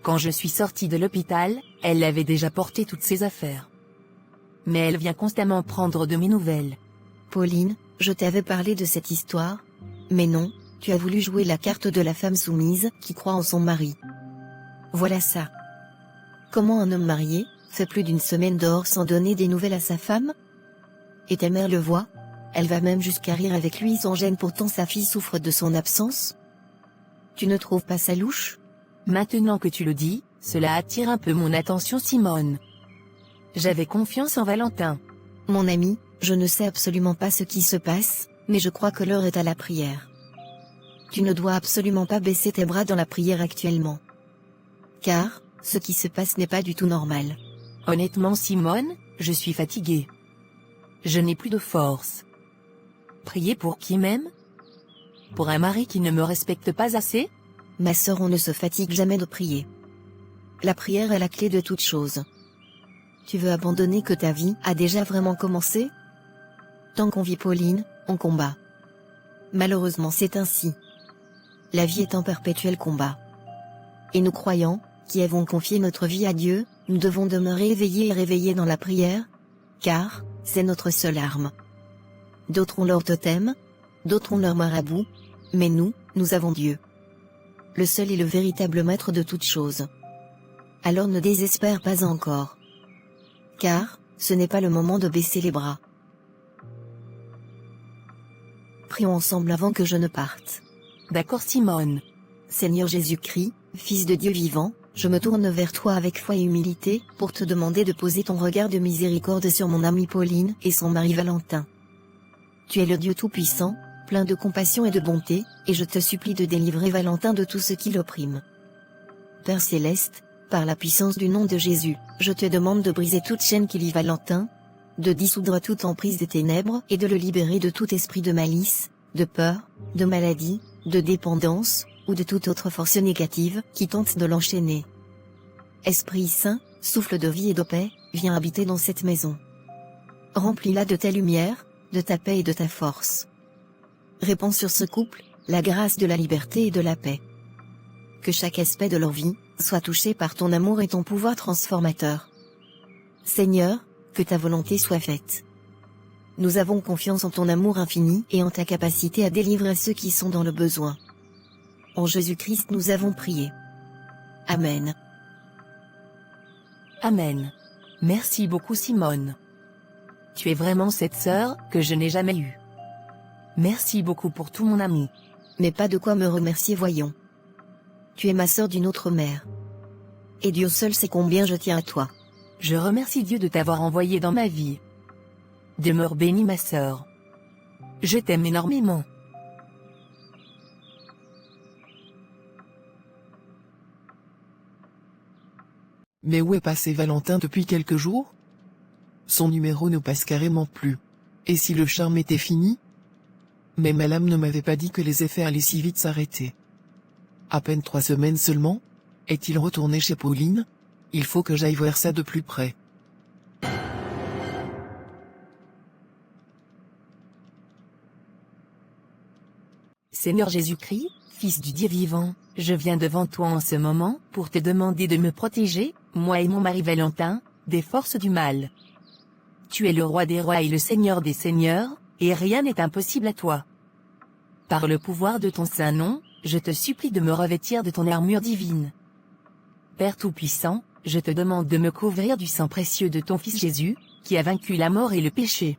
Quand je suis sortie de l'hôpital, elle avait déjà porté toutes ses affaires. Mais elle vient constamment prendre de mes nouvelles. Pauline, je t'avais parlé de cette histoire. Mais non, tu as voulu jouer la carte de la femme soumise qui croit en son mari. Voilà ça. Comment un homme marié fait plus d'une semaine dehors sans donner des nouvelles à sa femme? Et ta mère le voit? Elle va même jusqu'à rire avec lui sans gêne, pourtant sa fille souffre de son absence. Tu ne trouves pas ça louche? Maintenant que tu le dis, cela attire un peu mon attention, Simone. J'avais confiance en Valentin. Mon ami, je ne sais absolument pas ce qui se passe, mais je crois que l'heure est à la prière. Tu ne dois absolument pas baisser tes bras dans la prière actuellement. Car, ce qui se passe n'est pas du tout normal. Honnêtement, Simone, je suis fatiguée. Je n'ai plus de force. Prier pour qui même? Pour un mari qui ne me respecte pas assez? Ma sœur, on ne se fatigue jamais de prier. La prière est la clé de toute chose. Tu veux abandonner que ta vie a déjà vraiment commencé? Tant qu'on vit, Pauline, on combat. Malheureusement, c'est ainsi. La vie est un perpétuel combat. Et nous croyants, qui avons confié notre vie à Dieu, nous devons demeurer éveillés et réveillés dans la prière, car c'est notre seule arme. D'autres ont leur totem, d'autres ont leur marabout, mais nous avons Dieu. Le seul est le véritable maître de toutes choses. Alors ne désespère pas encore. Car, ce n'est pas le moment de baisser les bras. Prions ensemble avant que je ne parte. D'accord, Simone. Seigneur Jésus-Christ, Fils de Dieu vivant, je me tourne vers toi avec foi et humilité, pour te demander de poser ton regard de miséricorde sur mon amie Pauline et son mari Valentin. Tu es le Dieu Tout-Puissant, plein de compassion et de bonté, et je te supplie de délivrer Valentin de tout ce qui l'opprime. Père Céleste, par la puissance du nom de Jésus, je te demande de briser toute chaîne qui lie Valentin, de dissoudre toute emprise des ténèbres et de le libérer de tout esprit de malice, de peur, de maladie, de dépendance, ou de toute autre force négative qui tente de l'enchaîner. Esprit Saint, souffle de vie et de paix, viens habiter dans cette maison. Remplis-la de ta lumière, de ta paix et de ta force. Répands sur ce couple la grâce de la liberté et de la paix. Que chaque aspect de leur vie soit touché par ton amour et ton pouvoir transformateur. Seigneur, que ta volonté soit faite. Nous avons confiance en ton amour infini et en ta capacité à délivrer ceux qui sont dans le besoin. En Jésus-Christ nous avons prié. Amen. Amen. Merci beaucoup, Simone. Tu es vraiment cette sœur que je n'ai jamais eue. Merci beaucoup pour tout, mon ami. Mais pas de quoi me remercier, voyons. Tu es ma sœur d'une autre mère. Et Dieu seul sait combien je tiens à toi. Je remercie Dieu de t'avoir envoyé dans ma vie. Demeure bénie, ma sœur. Je t'aime énormément. Mais où est passé Valentin depuis quelques jours? Son numéro ne passe carrément plus. Et si le charme était fini? Mais ma lame ne m'avait pas dit que les effets allaient si vite s'arrêter. À peine 3 semaines seulement? Est-il retourné chez Pauline? Il faut que j'aille voir ça de plus près. Seigneur Jésus-Christ, Fils du Dieu vivant, je viens devant toi en ce moment pour te demander de me protéger, moi et mon mari Valentin, des forces du mal. Tu es le roi des rois et le Seigneur des seigneurs, et rien n'est impossible à toi. Par le pouvoir de ton saint nom, je te supplie de me revêtir de ton armure divine. Père Tout-Puissant, je te demande de me couvrir du sang précieux de ton Fils Jésus, qui a vaincu la mort et le péché.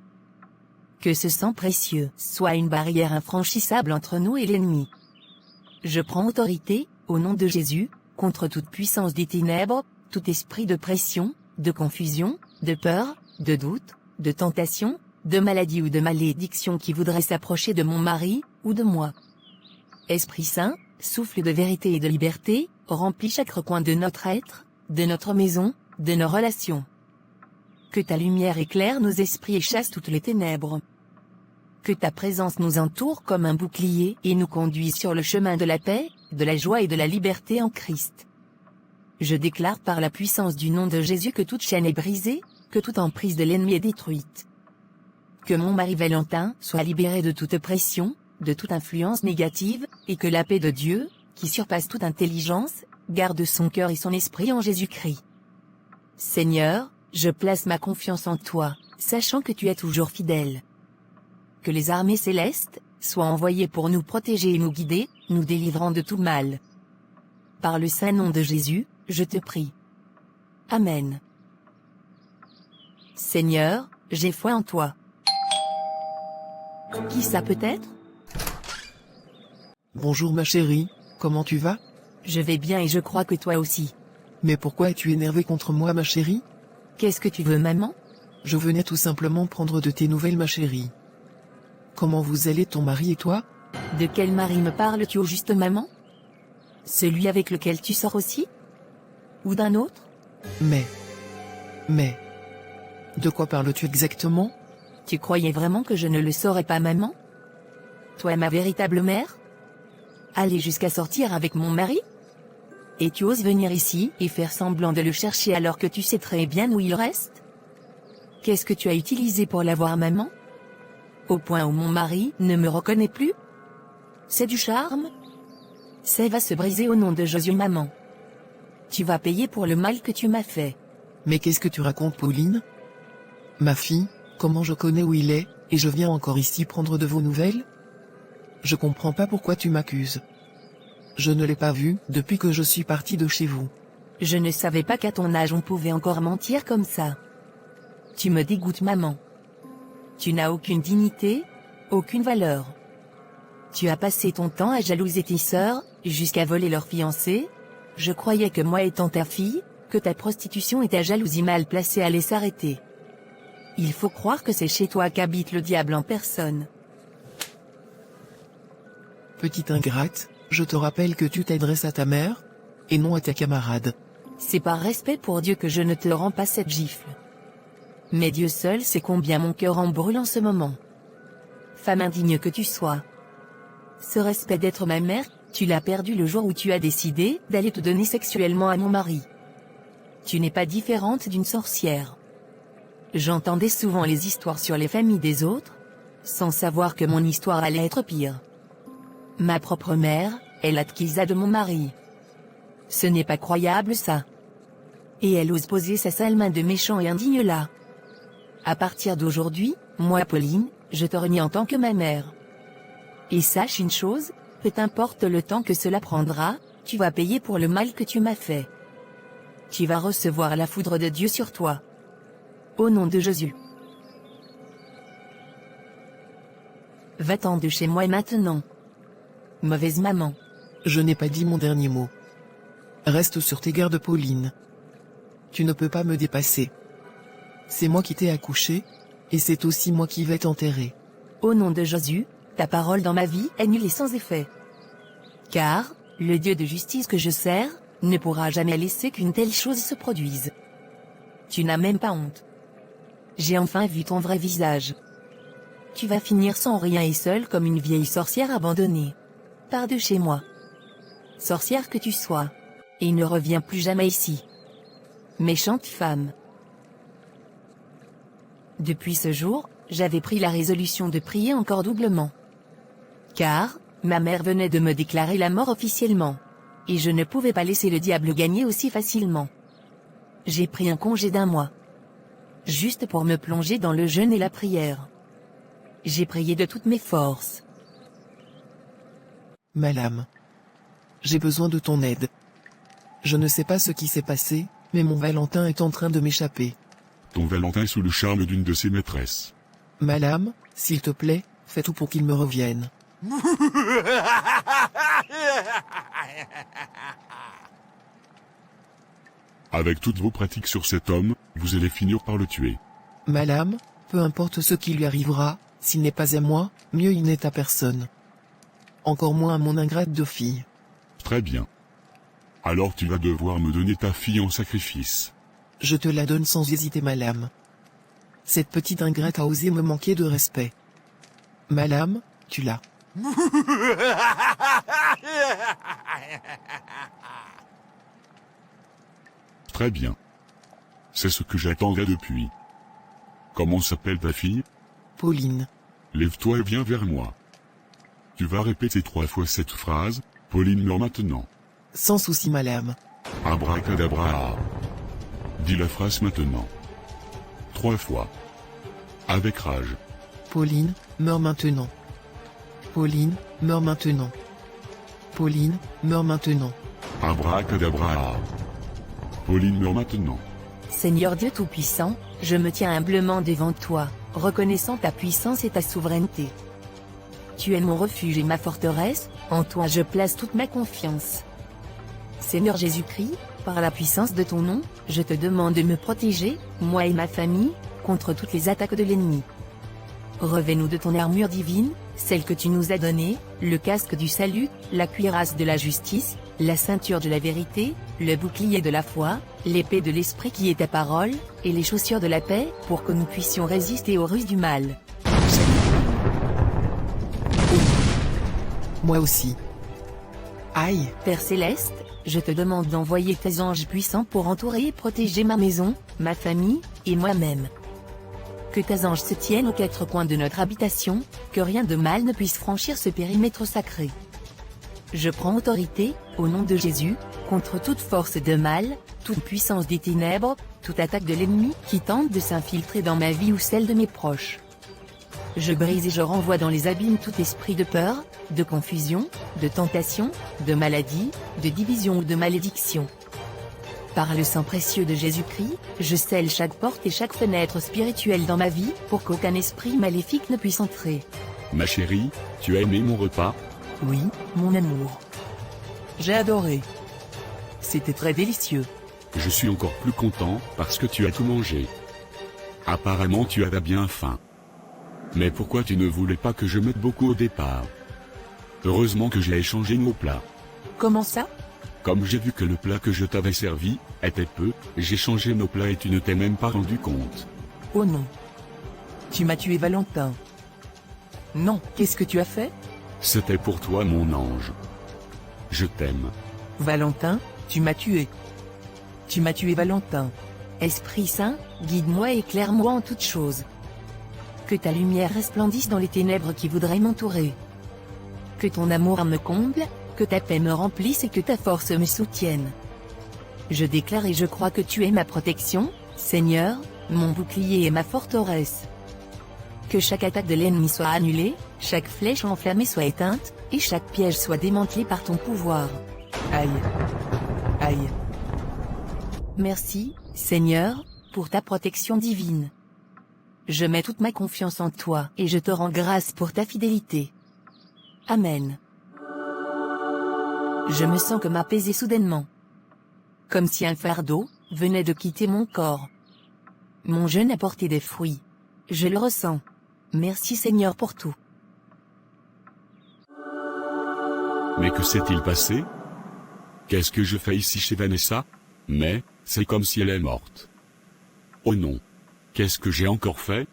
Que ce sang précieux soit une barrière infranchissable entre nous et l'ennemi. Je prends autorité, au nom de Jésus, contre toute puissance des ténèbres, tout esprit de pression, de confusion, de peur, de doute, de tentation, de maladie ou de malédiction qui voudrait s'approcher de mon mari, ou de moi. Esprit Saint, souffle de vérité et de liberté, remplis chaque recoin de notre être, de notre maison, de nos relations. Que ta lumière éclaire nos esprits et chasse toutes les ténèbres. Que ta présence nous entoure comme un bouclier et nous conduise sur le chemin de la paix, de la joie et de la liberté en Christ. Je déclare par la puissance du nom de Jésus que toute chaîne est brisée, que toute emprise de l'ennemi est détruite. Que mon mari Valentin soit libéré de toute pression, de toute influence négative, et que la paix de Dieu, qui surpasse toute intelligence, garde son cœur et son esprit en Jésus-Christ. Seigneur, je place ma confiance en toi, sachant que tu es toujours fidèle. Que les armées célestes soient envoyées pour nous protéger et nous guider, nous délivrant de tout mal. Par le saint nom de Jésus, je te prie. Amen. Seigneur, j'ai foi en toi. Qui ça peut être? Bonjour ma chérie, comment tu vas? Je vais bien et je crois que toi aussi. Mais pourquoi es-tu énervée contre moi ma chérie? Qu'est-ce que tu veux, maman? Je venais tout simplement prendre de tes nouvelles ma chérie. Comment vous allez ton mari et toi? De quel mari me parles-tu au juste, maman? Celui avec lequel tu sors aussi? Ou d'un autre? Mais... De quoi parles-tu exactement? Tu croyais vraiment que je ne le saurais pas, maman? Toi, ma véritable mère? Aller jusqu'à sortir avec mon mari? Et tu oses venir ici et faire semblant de le chercher alors que tu sais très bien où il reste? Qu'est-ce que tu as utilisé pour l'avoir, maman? Au point où mon mari ne me reconnaît plus? C'est du charme? Ça va se briser au nom de Jésus, maman. Tu vas payer pour le mal que tu m'as fait. Mais qu'est-ce que tu racontes, Pauline? Ma fille, comment je connais où il est, et je viens encore ici prendre de vos nouvelles? Je comprends pas pourquoi tu m'accuses. Je ne l'ai pas vu depuis que je suis partie de chez vous. Je ne savais pas qu'à ton âge on pouvait encore mentir comme ça. Tu me dégoûtes, maman. Tu n'as aucune dignité, aucune valeur. Tu as passé ton temps à jalouser tes sœurs, jusqu'à voler leurs fiancés. Je croyais que moi étant ta fille, que ta prostitution et ta jalousie mal placée allaient s'arrêter. Il faut croire que c'est chez toi qu'habite le diable en personne. Petite ingrate, je te rappelle que tu t'adresses à ta mère, et non à ta camarade. C'est par respect pour Dieu que je ne te rends pas cette gifle. Mais Dieu seul sait combien mon cœur en brûle en ce moment. Femme indigne que tu sois. Ce respect d'être ma mère, tu l'as perdu le jour où tu as décidé d'aller te donner sexuellement à mon mari. Tu n'es pas différente d'une sorcière. J'entendais souvent les histoires sur les familles des autres, sans savoir que mon histoire allait être pire. Ma propre mère, elle adquisa de mon mari. Ce n'est pas croyable ça. Et elle ose poser sa sale main de méchant et indigne là. À partir d'aujourd'hui, moi Pauline, je te renie en tant que ma mère. Et sache une chose, peu importe le temps que cela prendra, tu vas payer pour le mal que tu m'as fait. Tu vas recevoir la foudre de Dieu sur toi. Au nom de Jésus. Va-t'en de chez moi maintenant. Mauvaise maman. Je n'ai pas dit mon dernier mot. Reste sur tes gardes, Pauline. Tu ne peux pas me dépasser. C'est moi qui t'ai accouché, et c'est aussi moi qui vais t'enterrer. Au nom de Jésus, ta parole dans ma vie est nulle et sans effet. Car, le Dieu de justice que je sers, ne pourra jamais laisser qu'une telle chose se produise. Tu n'as même pas honte. J'ai enfin vu ton vrai visage. Tu vas finir sans rien et seule comme une vieille sorcière abandonnée. Pars de chez moi. Sorcière que tu sois. Et ne reviens plus jamais ici. Méchante femme. Depuis ce jour, j'avais pris la résolution de prier encore doublement. Car, ma mère venait de me déclarer la mort officiellement. Et je ne pouvais pas laisser le diable gagner aussi facilement. J'ai pris un congé d'1 mois. Juste pour me plonger dans le jeûne et la prière. J'ai prié de toutes mes forces. Ma lame. J'ai besoin de ton aide. Je ne sais pas ce qui s'est passé, mais mon Valentin est en train de m'échapper. Ton Valentin est sous le charme d'une de ses maîtresses. Madame, s'il te plaît, fais tout pour qu'il me revienne. Avec toutes vos pratiques sur cet homme, vous allez finir par le tuer. Madame, peu importe ce qui lui arrivera, s'il n'est pas à moi, mieux il n'est à personne. Encore moins à mon ingrate de fille. Très bien. Alors tu vas devoir me donner ta fille en sacrifice. Je te la donne sans hésiter, madame. Cette petite ingrate a osé me manquer de respect. Madame, tu l'as. Très bien. C'est ce que j'attendais depuis. Comment s'appelle ta fille? Pauline. Lève-toi et viens vers moi. Tu vas répéter 3 fois cette phrase, Pauline meurt maintenant. Sans souci, madame. Abracadabra. Dis la phrase maintenant. 3 fois. Avec rage. Pauline, meurt maintenant. Pauline, meurt maintenant. Pauline, meurt maintenant. Abracadabra. Pauline meurt maintenant. Seigneur Dieu Tout-Puissant, je me tiens humblement devant toi, reconnaissant ta puissance et ta souveraineté. Tu es mon refuge et ma forteresse, en toi je place toute ma confiance. Seigneur Jésus-Christ, par la puissance de ton nom, je te demande de me protéger, moi et ma famille, contre toutes les attaques de l'ennemi. Revêt-nous de ton armure divine, celle que tu nous as donnée, le casque du salut, la cuirasse de la justice, la ceinture de la vérité, le bouclier de la foi, l'épée de l'esprit qui est ta parole, et les chaussures de la paix, pour que nous puissions résister aux ruses du mal. Moi aussi. Aïe. Père Céleste, je te demande d'envoyer tes anges puissants pour entourer et protéger ma maison, ma famille, et moi-même. Que tes anges se tiennent aux 4 coins de notre habitation, que rien de mal ne puisse franchir ce périmètre sacré. Je prends autorité, au nom de Jésus, contre toute force de mal, toute puissance des ténèbres, toute attaque de l'ennemi qui tente de s'infiltrer dans ma vie ou celle de mes proches. Je brise et je renvoie dans les abîmes tout esprit de peur, de confusion, de tentation, de maladie, de division ou de malédiction. Par le sang précieux de Jésus-Christ, je scelle chaque porte et chaque fenêtre spirituelle dans ma vie, pour qu'aucun esprit maléfique ne puisse entrer. Ma chérie, tu as aimé mon repas? Oui, mon amour. J'ai adoré. C'était très délicieux. Je suis encore plus content, parce que tu as tout mangé. Apparemment tu avais bien faim. Mais pourquoi tu ne voulais pas que je mette beaucoup au départ? Heureusement que j'ai échangé nos plats. Comment ça? Comme j'ai vu que le plat que je t'avais servi était peu, j'ai changé nos plats et tu ne t'es même pas rendu compte. Oh non. Tu m'as tué, Valentin. Non, qu'est-ce que tu as fait? C'était pour toi mon ange. Je t'aime. Valentin, tu m'as tué. Tu m'as tué, Valentin. Esprit Saint, guide-moi et éclaire-moi en toutes choses. Que ta lumière resplendisse dans les ténèbres qui voudraient m'entourer. Que ton amour me comble, que ta paix me remplisse et que ta force me soutienne. Je déclare et je crois que tu es ma protection, Seigneur, mon bouclier et ma forteresse. Que chaque attaque de l'ennemi soit annulée, chaque flèche enflammée soit éteinte, et chaque piège soit démantelé par ton pouvoir. Aïe. Aïe. Merci, Seigneur, pour ta protection divine. Je mets toute ma confiance en toi et je te rends grâce pour ta fidélité. Amen. Je me sens comme apaisé soudainement. Comme si un fardeau venait de quitter mon corps. Mon jeûne a porté des fruits. Je le ressens. Merci Seigneur pour tout. Mais que s'est-il passé? Qu'est-ce que je fais ici chez Vanessa? Mais, c'est comme si elle est morte. Oh non. Qu'est-ce que j'ai encore fait?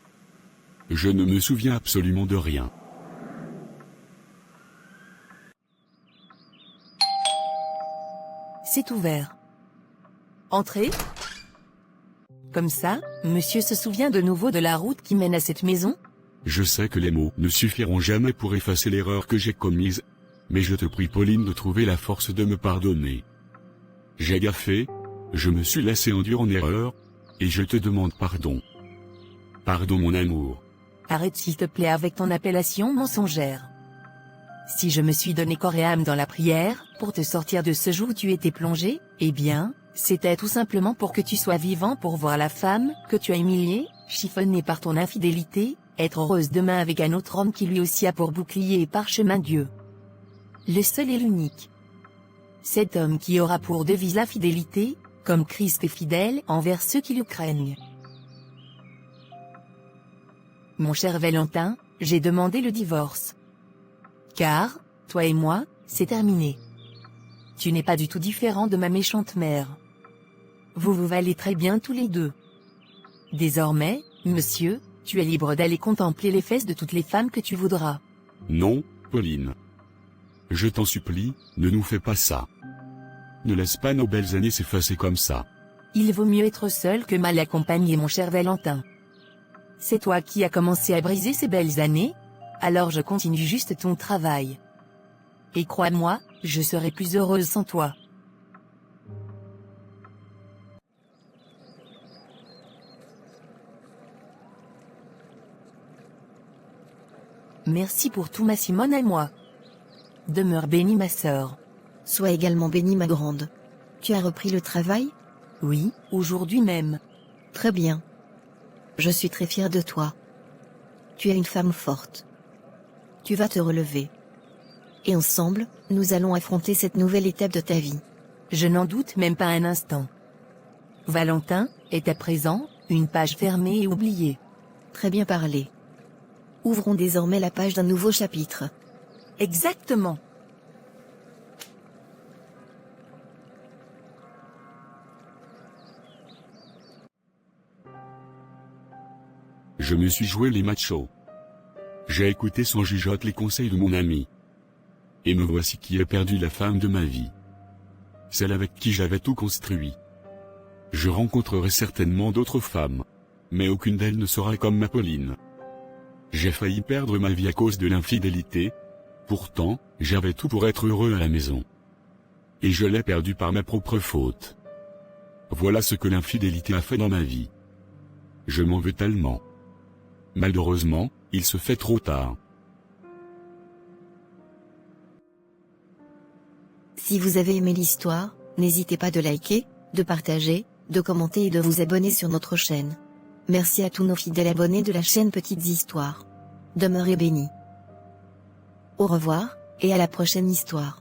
Je ne me souviens absolument de rien. C'est ouvert. Entrez. Comme ça, monsieur se souvient de nouveau de la route qui mène à cette maison? Je sais que les mots ne suffiront jamais pour effacer l'erreur que j'ai commise. Mais je te prie Pauline de trouver la force de me pardonner. J'ai gaffé, je me suis laissé induire en erreur, et je te demande pardon. Pardon mon amour. Arrête s'il te plaît avec ton appellation mensongère. Si je me suis donné corps et âme dans la prière, pour te sortir de ce joug où tu étais plongé, eh bien, c'était tout simplement pour que tu sois vivant pour voir la femme, que tu as humiliée, chiffonnée par ton infidélité, être heureuse demain avec un autre homme qui lui aussi a pour bouclier et parchemin Dieu. Le seul et l'unique. Cet homme qui aura pour devise la fidélité, comme Christ est fidèle envers ceux qui le craignent. Mon cher Valentin, j'ai demandé le divorce. Car, toi et moi, c'est terminé. Tu n'es pas du tout différent de ma méchante mère. Vous vous valez très bien tous les deux. Désormais, monsieur, tu es libre d'aller contempler les fesses de toutes les femmes que tu voudras. Non, Pauline. Je t'en supplie, ne nous fais pas ça. Ne laisse pas nos belles années s'effacer comme ça. Il vaut mieux être seul que mal accompagné, mon cher Valentin. C'est toi qui as commencé à briser ces belles années, alors je continue juste ton travail. Et crois-moi, je serai plus heureuse sans toi. Merci pour tout, ma Simone et moi. Demeure bénie, ma sœur. Sois également bénie, ma grande. Tu as repris le travail? Oui, aujourd'hui même. Très bien. Je suis très fière de toi. Tu es une femme forte. Tu vas te relever. Et ensemble, nous allons affronter cette nouvelle étape de ta vie. Je n'en doute même pas un instant. Valentin est à présent une page fermée et oubliée. Très bien parlé. Ouvrons désormais la page d'un nouveau chapitre. Exactement. Je me suis joué les machos. J'ai écouté sans jugeote les conseils de mon ami. Et me voici qui ai perdu la femme de ma vie. Celle avec qui j'avais tout construit. Je rencontrerai certainement d'autres femmes. Mais aucune d'elles ne sera comme ma Pauline. J'ai failli perdre ma vie à cause de l'infidélité. Pourtant, j'avais tout pour être heureux à la maison. Et je l'ai perdu par ma propre faute. Voilà ce que l'infidélité a fait dans ma vie. Je m'en veux tellement. Malheureusement, il se fait trop tard. Si vous avez aimé l'histoire, n'hésitez pas de liker, de partager, de commenter et de vous abonner sur notre chaîne. Merci à tous nos fidèles abonnés de la chaîne Petites Histoires. Demeurez bénis. Au revoir, et à la prochaine histoire.